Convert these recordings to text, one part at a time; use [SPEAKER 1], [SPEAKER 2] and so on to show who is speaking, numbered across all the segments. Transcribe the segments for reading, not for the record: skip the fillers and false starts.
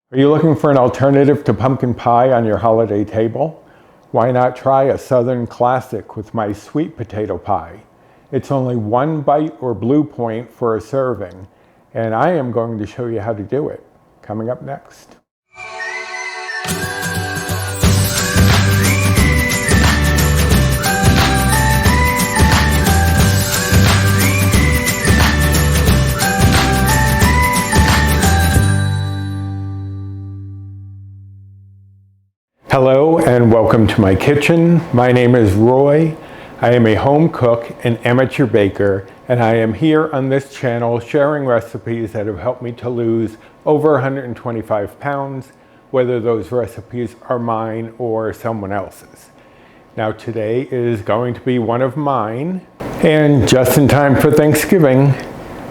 [SPEAKER 1] Are you looking for an alternative to pumpkin pie on your holiday table? Why not try a Southern classic with my sweet potato pie? It's only 1 bite or blue point for a serving, and I am going to show you how to do it. Coming up next. Hello and welcome to my kitchen. My name is Roy. I am a home cook and amateur baker, and I am here on this channel sharing recipes that have helped me to lose over 125 pounds, whether those recipes are mine or someone else's. Now today is going to be one of mine, and just in time for Thanksgiving.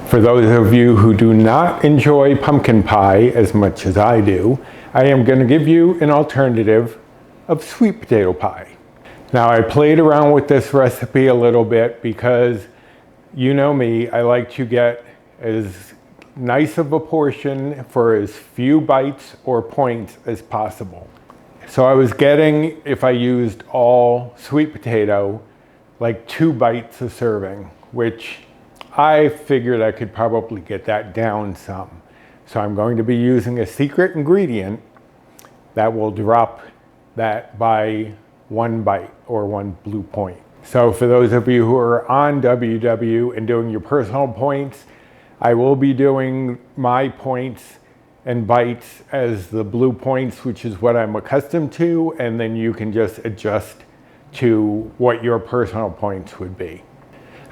[SPEAKER 1] For those of you who do not enjoy pumpkin pie as much as I do, I am going to give you an alternative of sweet potato pie. Now I played around with this recipe a little bit because you know me, I like to get as nice of a portion for as few bites or points as possible. So I was getting, if I used all sweet potato, like 2 bites a serving, which I figured I could probably get that down some. So I'm going to be using a secret ingredient that will drop that by 1 bite or 1 blue point. So for those of you who are on WW and doing your personal points, I will be doing my points and bites as the blue points, which is what I'm accustomed to, and then you can just adjust to what your personal points would be.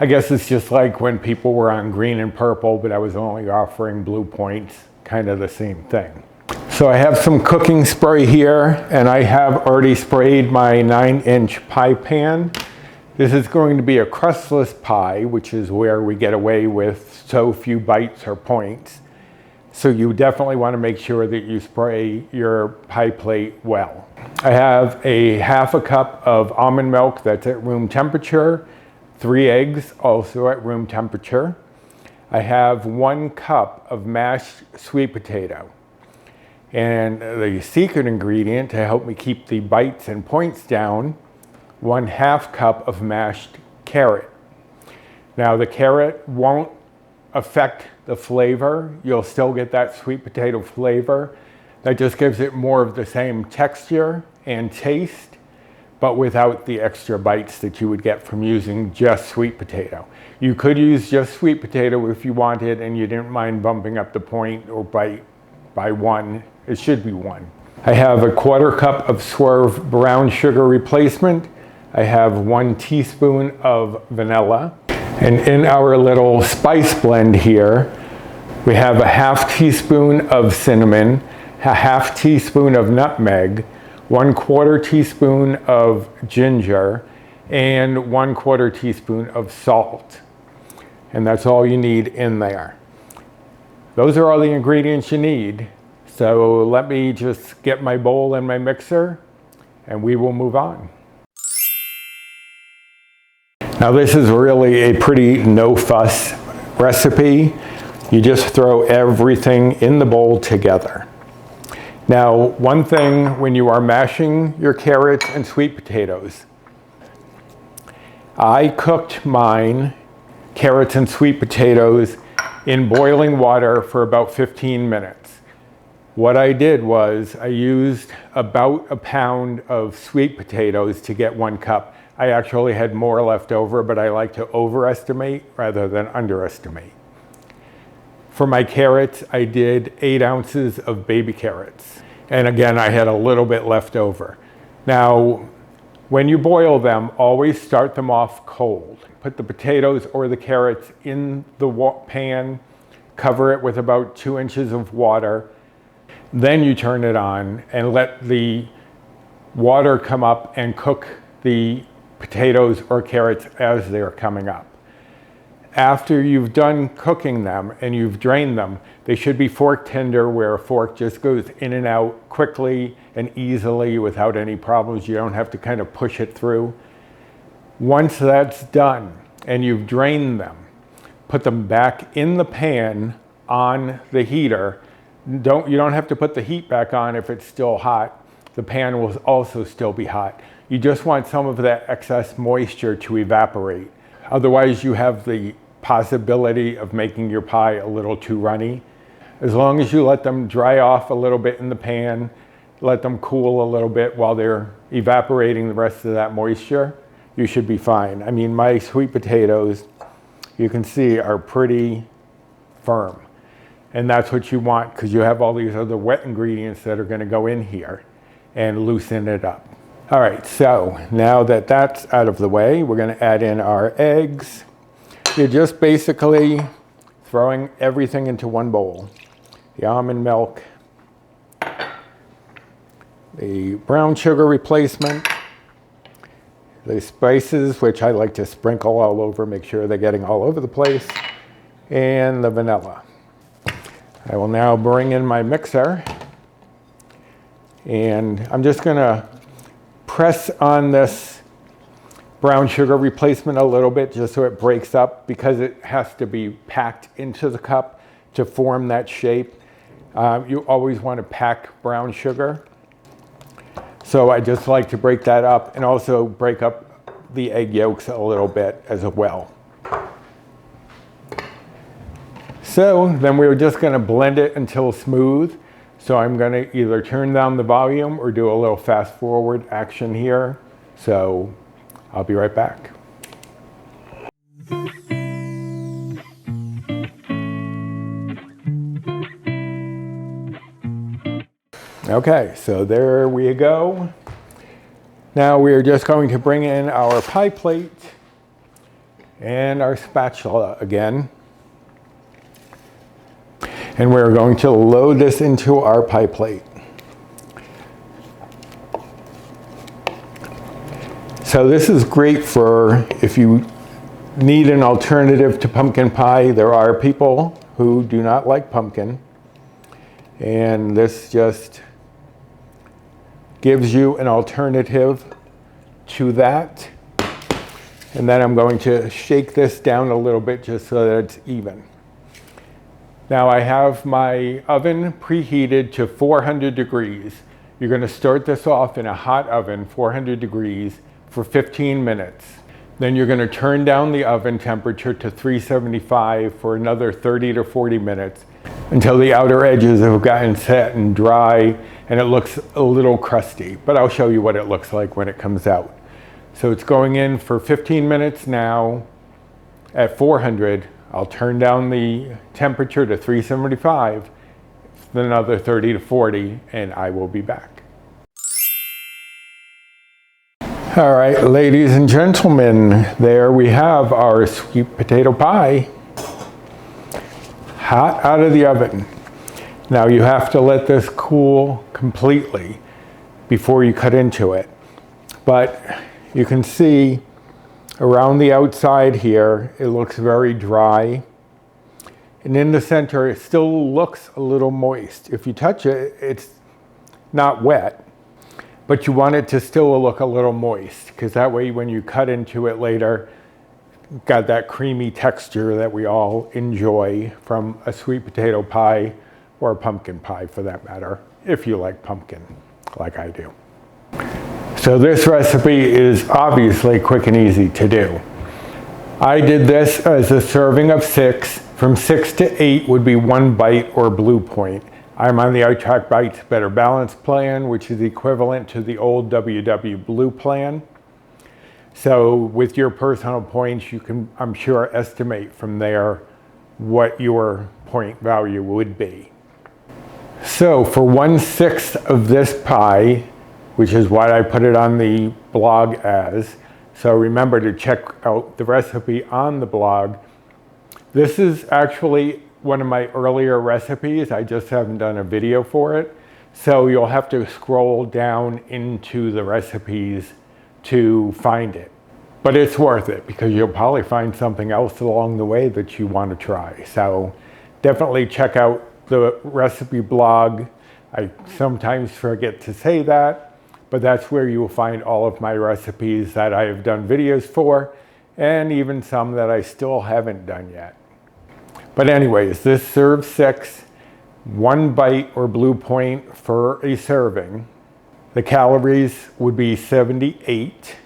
[SPEAKER 1] I guess it's just like when people were on green and purple, but I was only offering blue points, kind of the same thing. So I have some cooking spray here, and I have already sprayed my 9-inch pie pan. This is going to be a crustless pie, which is where we get away with so few bites or points. So you definitely want to make sure that you spray your pie plate well. I have a ½ cup of almond milk that's at room temperature, 3 eggs also at room temperature. I have 1 cup of mashed sweet potato. And the secret ingredient to help me keep the bites and points down, 1/2 cup of mashed carrot. Now the carrot won't affect the flavor. You'll still get that sweet potato flavor. That just gives it more of the same texture and taste, but without the extra bites that you would get from using just sweet potato. You could use just sweet potato if you wanted and you didn't mind bumping up the point or bite by 1. It should be 1. I have a 1/4 cup of Swerve brown sugar replacement. I have 1 teaspoon of vanilla. And in our little spice blend here, we have a 1/2 teaspoon of cinnamon, a 1/2 teaspoon of nutmeg, 1/4 teaspoon of ginger, and 1/4 teaspoon of salt. And that's all you need in there. Those are all the ingredients you need. So let me just get my bowl and my mixer, and we will move on. Now this is really a pretty no-fuss recipe. You just throw everything in the bowl together. Now, one thing when you are mashing your carrots and sweet potatoes, I cooked mine, carrots and sweet potatoes, in boiling water for about 15 minutes. What I did was I used about 1 pound of sweet potatoes to get 1 cup. I actually had more left over, but I like to overestimate rather than underestimate. For my carrots, I did 8 ounces of baby carrots. And again, I had a little bit left over. Now, when you boil them, always start them off cold. Put the potatoes or the carrots in the pan, cover it with about 2 inches of water. Then you turn it on and let the water come up and cook the potatoes or carrots as they're coming up. After you've done cooking them and you've drained them, they should be fork tender, where a fork just goes in and out quickly and easily without any problems. You don't have to kind of push it through. Once that's done and you've drained them, put them back in the pan on the heater You don't have to put the heat back on if it's still hot. The pan will also still be hot. You just want some of that excess moisture to evaporate. Otherwise, you have the possibility of making your pie a little too runny. As long as you let them dry off a little bit in the pan, let them cool a little bit while they're evaporating the rest of that moisture, you should be fine. I mean, my sweet potatoes, you can see, are pretty firm. And that's what you want, because you have all these other wet ingredients that are going to go in here and loosen it up. All right, so now that that's out of the way, we're going to add in our eggs. You're just basically throwing everything into one bowl. The almond milk, the brown sugar replacement, the spices, which I like to sprinkle all over, make sure they're getting all over the place, and the vanilla. I will now bring in my mixer, and I'm just going to press on this brown sugar replacement a little bit just so it breaks up, because it has to be packed into the cup to form that shape. You always want to pack brown sugar. So I just like to break that up and also break up the egg yolks a little bit as well. So then we're just going to blend it until smooth. So I'm going to either turn down the volume or do a little fast forward action here. So I'll be right back. Okay, so there we go. Now we are just going to bring in our pie plate and our spatula again. And we're going to load this into our pie plate. So this is great for if you need an alternative to pumpkin pie. There are people who do not like pumpkin, and this just gives you an alternative to that. And then I'm going to shake this down a little bit just so that it's even. Now I have my oven preheated to 400 degrees. You're going to start this off in a hot oven, 400 degrees, for 15 minutes. Then you're going to turn down the oven temperature to 375 for another 30 to 40 minutes until the outer edges have gotten set and dry and it looks a little crusty. But I'll show you what it looks like when it comes out. So it's going in for 15 minutes now at 400. I'll turn down the temperature to 375, then another 30 to 40, and I will be back. All right, ladies and gentlemen, there we have our sweet potato pie, hot out of the oven. Now you have to let this cool completely before you cut into it. But you can see around the outside here, it looks very dry. And in the center, it still looks a little moist. If you touch it, it's not wet, but you want it to still look a little moist, because that way when you cut into it later, you've got that creamy texture that we all enjoy from a sweet potato pie or a pumpkin pie for that matter, if you like pumpkin, like I do. So this recipe is obviously quick and easy to do. I did this as a serving of 6. From 6 to 8 would be 1 bite or blue point. I'm on the iTrackBites Better Balance plan, which is equivalent to the old WW Blue plan. So with your personal points, you can, I'm sure, estimate from there what your point value would be. So for 1/6 of this pie, which is what I put it on the blog as. So remember to check out the recipe on the blog. This is actually one of my earlier recipes. I just haven't done a video for it. So you'll have to scroll down into the recipes to find it. But it's worth it because you'll probably find something else along the way that you want to try. So definitely check out the recipe blog. I sometimes forget to say that. But that's where you will find all of my recipes that I have done videos for, and even some that I still haven't done yet. But anyways, this serves 6. 1 bite or Blue Point for a serving. The calories would be 78.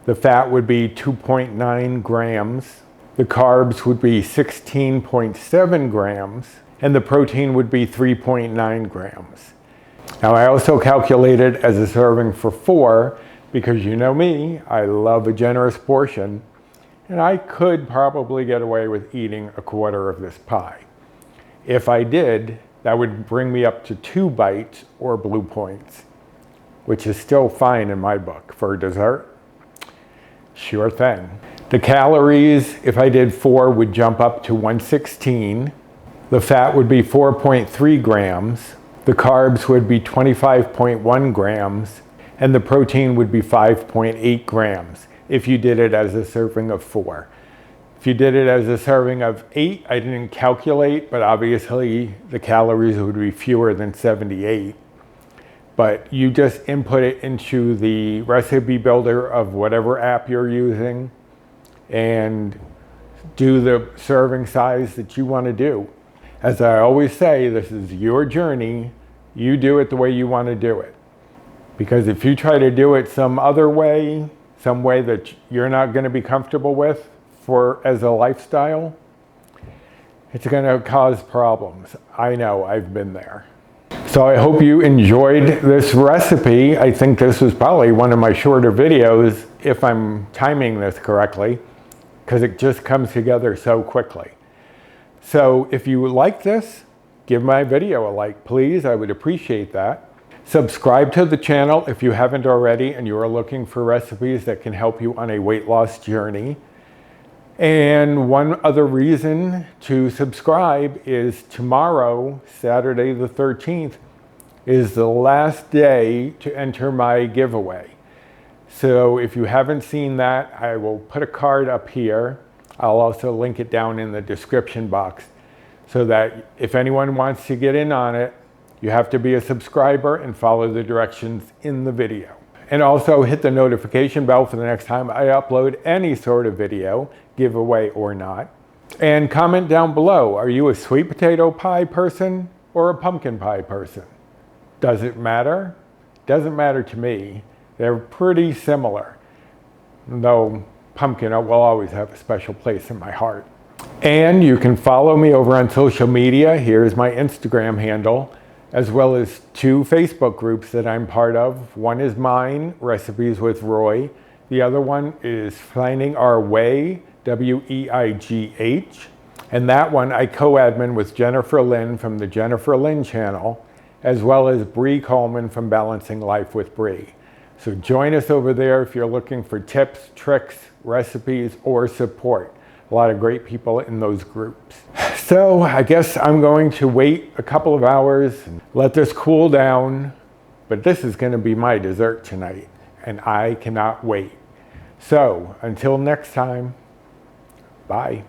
[SPEAKER 1] The fat would be 2.9 grams. The carbs would be 16.7 grams. And the protein would be 3.9 grams. Now I also calculated as a serving for 4 because you know me, I love a generous portion. And I could probably get away with eating a quarter of this pie. If I did, that would bring me up to 2 bites or Blue Points, which is still fine in my book for dessert. Sure thing. The calories, if I did 4, would jump up to 116. The fat would be 4.3 grams. The carbs would be 25.1 grams. And the protein would be 5.8 grams if you did it as a serving of 4. If you did it as a serving of 8, I didn't calculate, but obviously the calories would be fewer than 78. But you just input it into the recipe builder of whatever app you're using and do the serving size that you want to do. As I always say, this is your journey. You do it the way you want to do it. Because if you try to do it some other way, some way that you're not going to be comfortable with as a lifestyle, it's going to cause problems. I know, I've been there. So I hope you enjoyed this recipe. I think this was probably one of my shorter videos, if I'm timing this correctly, because it just comes together so quickly. So if you like this, give my video a like, please. I would appreciate that. Subscribe to the channel if you haven't already and you are looking for recipes that can help you on a weight loss journey. And one other reason to subscribe is tomorrow, Saturday the 13th, is the last day to enter my giveaway. So if you haven't seen that, I will put a card up here. I'll also link it down in the description box so that if anyone wants to get in on it, you have to be a subscriber and follow the directions in the video. And also hit the notification bell for the next time I upload any sort of video, giveaway or not. And comment down below, are you a sweet potato pie person or a pumpkin pie person? Does it matter? Doesn't matter to me. They're pretty similar, though pumpkin will always have a special place in my heart. And you can follow me over on social media. Here's my Instagram handle, as well as 2 Facebook groups that I'm part of. One is mine, Recipes with Roy. The other one is Finding Our Way, W-E-I-G-H. And that one I co-admin with Jennifer Lynn from the Jennifer Lynn channel, as well as Bree Coleman from Balancing Life with Bree. So join us over there if you're looking for tips, tricks, recipes, or support. A lot of great people in those groups. So I guess I'm going to wait a couple of hours and let this cool down. But this is going to be my dessert tonight, and I cannot wait. So until next time, bye.